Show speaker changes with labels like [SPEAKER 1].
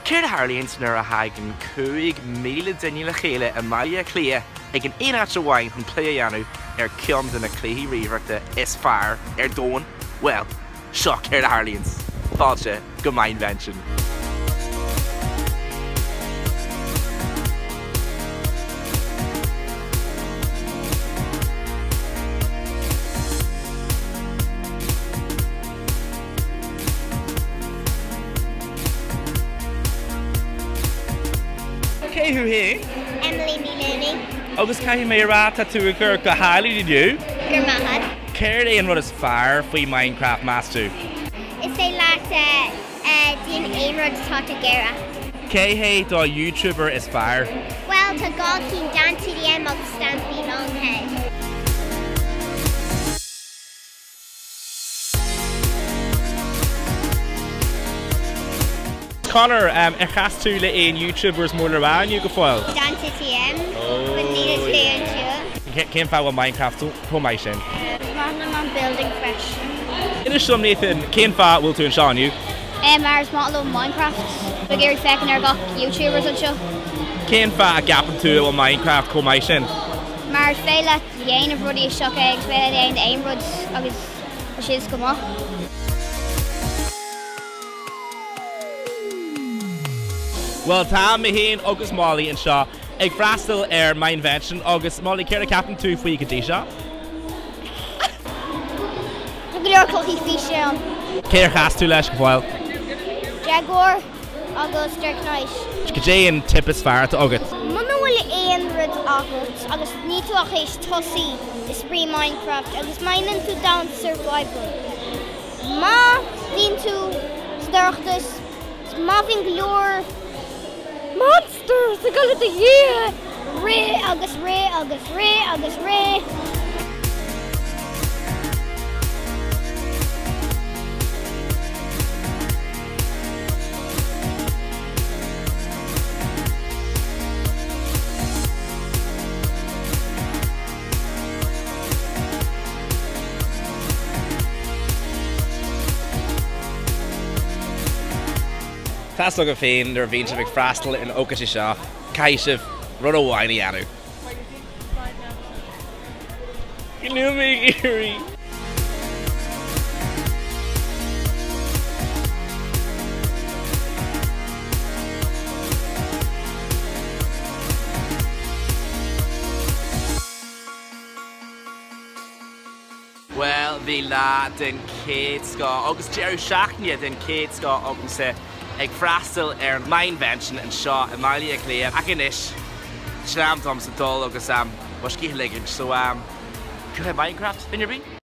[SPEAKER 1] Céir Harlíonn nuair a haigh 5,000 duine le chéile a maiile clia ag an éanacht amháin chun plé a dhéanamh ar cion na cluichí ríomhachta is fearr ar dóin. Well, seo Céir Harlíonn. Fáilte go mainvention. Cé who here?
[SPEAKER 2] Emily Miluni.
[SPEAKER 1] Agus cai mé ráta tú gur go hálaí dú?
[SPEAKER 2] Gur mahad.
[SPEAKER 1] Céir éon rud is fearr faoi Minecraft Master.
[SPEAKER 2] Is é láta dín éonrod táta gera.
[SPEAKER 1] Cé hé dá YouTuber is fearr?
[SPEAKER 2] Well, tá gá cín dan TDM agus stampí long head.
[SPEAKER 1] Connor, chas tú le aon YouTubers mór le bhainniu go fáil?
[SPEAKER 2] Dan TDM. With Nina Slay and
[SPEAKER 1] Cén fáil Minecraft tú mai sin?
[SPEAKER 2] Magnum on building fresh.
[SPEAKER 1] Ina siom Nathan, cén fáil bhfuil tú an seániu?
[SPEAKER 2] Mars Motlo Minecraft. But Gary Feckin ar gach YouTubers an seo.
[SPEAKER 1] Cén fáil a gapan tú ó Minecraft có mai sin?
[SPEAKER 2] Mars féile dhéanamh rudí is seocha ag féile dhéanamh aonrod agus sios go maith.
[SPEAKER 1] Well, tá mé héin agus Molly an seo ag freastal ar Mainvention agus Molly céir a capan tú faoi go dtí seo?
[SPEAKER 2] Tá go leor clochí fí sé an.
[SPEAKER 1] Céir chas tú leis go fáil?
[SPEAKER 2] Jaguar agus Dirk Knight.
[SPEAKER 1] Go dé an tip is fearr agat?
[SPEAKER 2] Muna bhfuil aonrad agat agus ní tú a chéis tosaí is sprí Minecraft agus mainan tú down survival. Má bhíonn tú starachtas, má bhíonn go leor monsters a go le a dhé! Ré agus ré agus ré agus ré.
[SPEAKER 1] Tás go féin ar bhíonn ag freastal in ócatí seo, caiisih rud ó bhhaine anú. Ghnú mé irí. Well, bhí lá den céad scá, agus dearú seachne den céad scá agus ag freastal ar Mainvention an seo i maiile ag léamh ac inis slam tom sa dul agus was cíth ligin so go Minecraft in your